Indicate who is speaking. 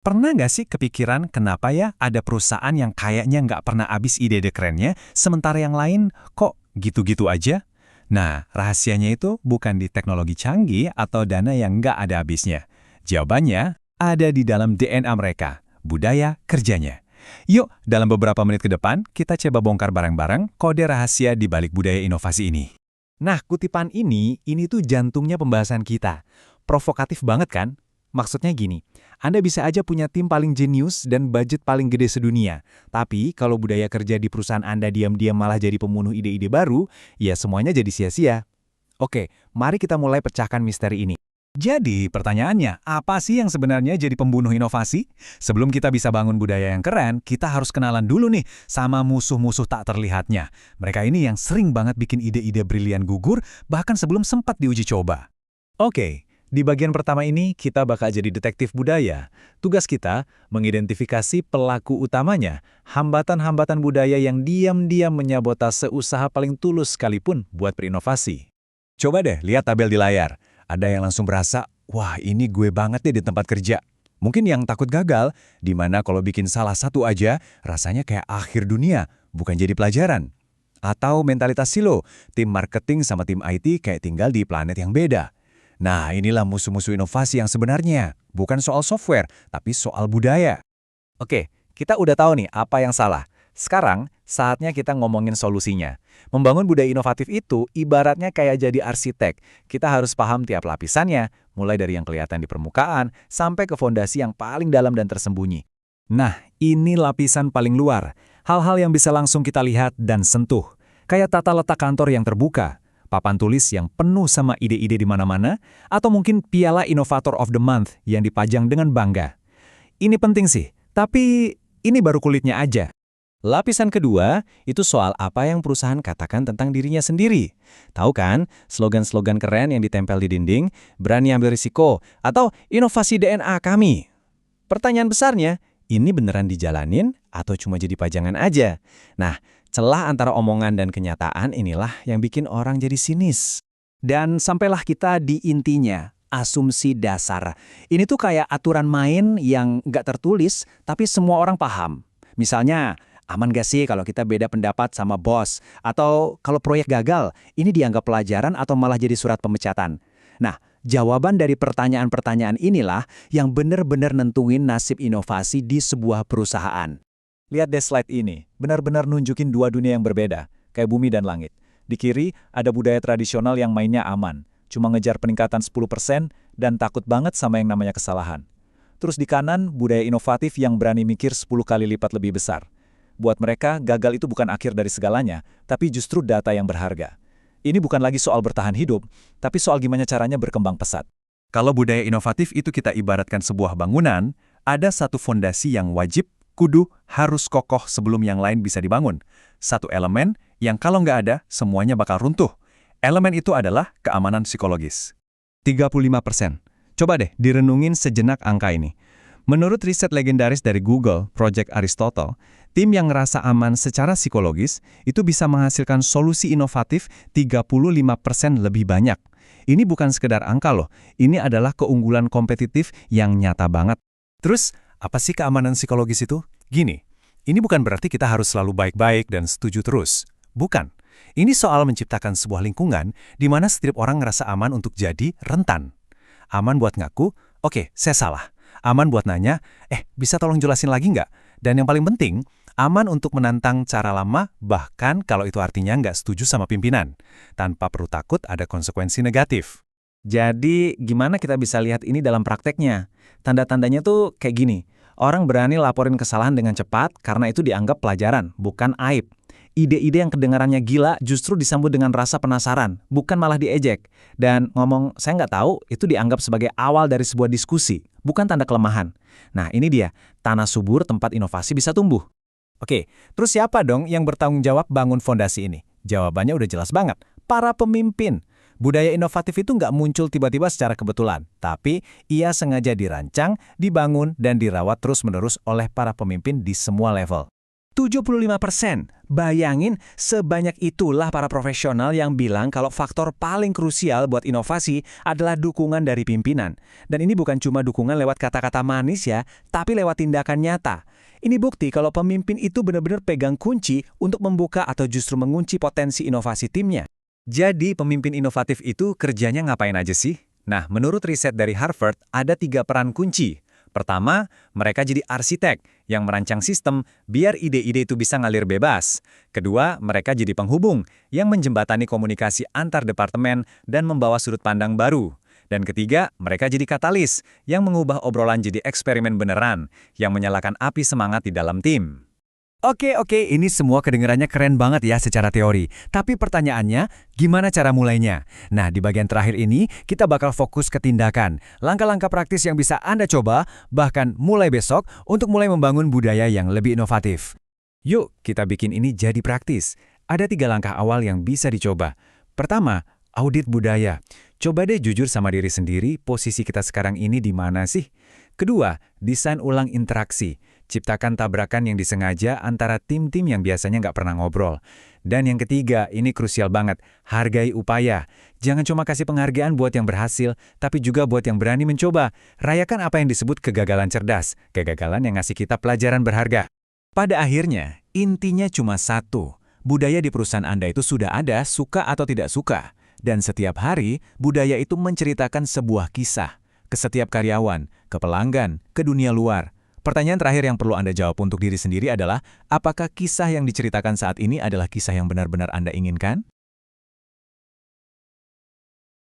Speaker 1: Pernah nggak sih kepikiran kenapa ya ada perusahaan yang kayaknya nggak pernah habis ide-ide kerennya, sementara yang lain kok gitu-gitu aja? Nah, rahasianya itu bukan di teknologi canggih atau dana yang nggak ada habisnya. Jawabannya ada di dalam DNA mereka, budaya kerjanya. Yuk, dalam beberapa menit ke depan, kita coba bongkar bareng-bareng kode rahasia di balik budaya inovasi ini.
Speaker 2: Nah, kutipan ini tuh jantungnya pembahasan kita. Provokatif banget kan? Maksudnya gini, Anda bisa aja punya tim paling jenius dan budget paling gede sedunia. Tapi kalau budaya kerja di perusahaan Anda diam-diam malah jadi pembunuh ide-ide baru, ya semuanya jadi sia-sia. Oke, mari kita mulai pecahkan misteri ini.
Speaker 1: Jadi, pertanyaannya, apa sih yang sebenarnya jadi pembunuh inovasi? Sebelum kita bisa bangun budaya yang keren, kita harus kenalan dulu nih sama musuh-musuh tak terlihatnya. Mereka ini yang sering banget bikin ide-ide brilian gugur, bahkan sebelum sempat diuji coba.
Speaker 2: Oke, di bagian pertama ini kita bakal jadi detektif budaya. Tugas kita mengidentifikasi pelaku utamanya, hambatan-hambatan budaya yang diam-diam menyabotase usaha paling tulus sekalipun buat berinovasi.
Speaker 1: Coba deh lihat tabel di layar. Ada yang langsung berasa, wah ini gue banget deh di tempat kerja. Mungkin yang takut gagal, di mana kalau bikin salah satu aja, rasanya kayak akhir dunia, bukan jadi pelajaran. Atau mentalitas silo, tim marketing sama tim IT kayak tinggal di planet yang beda. Nah, inilah musuh-musuh inovasi yang sebenarnya. Bukan soal software, tapi soal budaya.
Speaker 2: Oke, kita udah tahu nih apa yang salah. Sekarang, saatnya kita ngomongin solusinya. Membangun budaya inovatif itu ibaratnya kayak jadi arsitek. Kita harus paham tiap lapisannya, mulai dari yang kelihatan di permukaan sampai ke fondasi yang paling dalam dan tersembunyi.
Speaker 1: Nah, ini lapisan paling luar. Hal-hal yang bisa langsung kita lihat dan sentuh. Kayak tata letak kantor yang terbuka, papan tulis yang penuh sama ide-ide di mana-mana, atau mungkin piala Innovator of the Month yang dipajang dengan bangga. Ini penting sih, tapi ini baru kulitnya aja.
Speaker 2: Lapisan kedua, itu soal apa yang perusahaan katakan tentang dirinya sendiri. Tahu kan, slogan-slogan keren yang ditempel di dinding, berani ambil risiko, atau inovasi DNA kami. Pertanyaan besarnya, ini beneran dijalanin atau cuma jadi pajangan aja? Nah, celah antara omongan dan kenyataan inilah yang bikin orang jadi sinis.
Speaker 1: Dan sampailah kita di intinya, asumsi dasar. Ini tuh kayak aturan main yang nggak tertulis, tapi semua orang paham. Misalnya, aman gak sih kalau kita beda pendapat sama bos? Atau kalau proyek gagal, ini dianggap pelajaran atau malah jadi surat pemecatan? Nah, jawaban dari pertanyaan-pertanyaan inilah yang benar-benar nentuin nasib inovasi di sebuah perusahaan.
Speaker 2: Lihat deh slide ini, benar-benar nunjukin dua dunia yang berbeda, kayak bumi dan langit. Di kiri, ada budaya tradisional yang mainnya aman, cuma ngejar peningkatan 10% dan takut banget sama yang namanya kesalahan. Terus di kanan, budaya inovatif yang berani mikir 10 kali lipat lebih besar. Buat mereka, gagal itu bukan akhir dari segalanya, tapi justru data yang berharga. Ini bukan lagi soal bertahan hidup, tapi soal gimana caranya berkembang pesat.
Speaker 1: Kalau budaya inovatif itu kita ibaratkan sebuah bangunan, ada satu fondasi yang wajib, kudu, harus kokoh sebelum yang lain bisa dibangun. Satu elemen yang kalau nggak ada, semuanya bakal runtuh. Elemen itu adalah keamanan psikologis. 35%. Coba deh direnungin sejenak angka ini. Menurut riset legendaris dari Google, Project Aristotle, tim yang ngerasa aman secara psikologis itu bisa menghasilkan solusi inovatif 35% lebih banyak. Ini bukan sekedar angka loh, ini adalah keunggulan kompetitif yang nyata banget. Terus, apa sih keamanan psikologis itu? Gini, ini bukan berarti kita harus selalu baik-baik dan setuju terus. Bukan. Ini soal menciptakan sebuah lingkungan di mana setiap orang ngerasa aman untuk jadi rentan. Aman buat ngaku, oke, saya salah. Aman buat nanya, bisa tolong jelasin lagi nggak? Dan yang paling penting, aman untuk menantang cara lama, bahkan kalau itu artinya nggak setuju sama pimpinan, tanpa perlu takut ada konsekuensi negatif.
Speaker 2: Jadi, gimana kita bisa lihat ini dalam prakteknya? Tanda-tandanya tuh kayak gini, orang berani laporin kesalahan dengan cepat karena itu dianggap pelajaran, bukan aib. Ide-ide yang kedengarannya gila justru disambut dengan rasa penasaran, bukan malah diejek. Dan ngomong, saya nggak tahu, itu dianggap sebagai awal dari sebuah diskusi, bukan tanda kelemahan. Nah, ini dia, tanah subur tempat inovasi bisa tumbuh.
Speaker 1: Oke, terus siapa dong yang bertanggung jawab bangun fondasi ini? Jawabannya udah jelas banget, para pemimpin. Budaya inovatif itu nggak muncul tiba-tiba secara kebetulan, tapi ia sengaja dirancang, dibangun, dan dirawat terus-menerus oleh para pemimpin di semua level.
Speaker 3: 75%. Bayangin, sebanyak itulah para profesional yang bilang kalau faktor paling krusial buat inovasi adalah dukungan dari pimpinan. Dan ini bukan cuma dukungan lewat kata-kata manis ya, tapi lewat tindakan nyata. Ini bukti kalau pemimpin itu benar-benar pegang kunci untuk membuka atau justru mengunci potensi inovasi timnya.
Speaker 1: Jadi pemimpin inovatif itu kerjanya ngapain aja sih? Nah, menurut riset dari Harvard, ada 3 peran kunci. Pertama, mereka jadi arsitek yang merancang sistem biar ide-ide itu bisa ngalir bebas. Kedua, mereka jadi penghubung yang menjembatani komunikasi antar departemen dan membawa sudut pandang baru. Dan ketiga, mereka jadi katalis yang mengubah obrolan jadi eksperimen beneran yang menyalakan api semangat di dalam tim. Oke, ini semua kedengarannya keren banget ya secara teori. Tapi pertanyaannya, gimana cara mulainya? Nah, di bagian terakhir ini, kita bakal fokus ke tindakan. Langkah-langkah praktis yang bisa Anda coba, bahkan mulai besok, untuk mulai membangun budaya yang lebih inovatif. Yuk, kita bikin ini jadi praktis. Ada 3 langkah awal yang bisa dicoba. Pertama, audit budaya. Coba deh jujur sama diri sendiri, posisi kita sekarang ini di mana sih? Kedua, desain ulang interaksi. Ciptakan tabrakan yang disengaja antara tim-tim yang biasanya nggak pernah ngobrol. Dan yang ketiga, ini krusial banget, hargai upaya. Jangan cuma kasih penghargaan buat yang berhasil, tapi juga buat yang berani mencoba. Rayakan apa yang disebut kegagalan cerdas, kegagalan yang ngasih kita pelajaran berharga. Pada akhirnya, intinya cuma satu. Budaya di perusahaan Anda itu sudah ada, suka atau tidak suka. Dan setiap hari, budaya itu menceritakan sebuah kisah. Ke setiap karyawan, ke pelanggan, ke dunia luar. Pertanyaan terakhir yang perlu Anda jawab untuk diri sendiri adalah, apakah kisah yang diceritakan saat ini adalah kisah yang benar-benar Anda inginkan?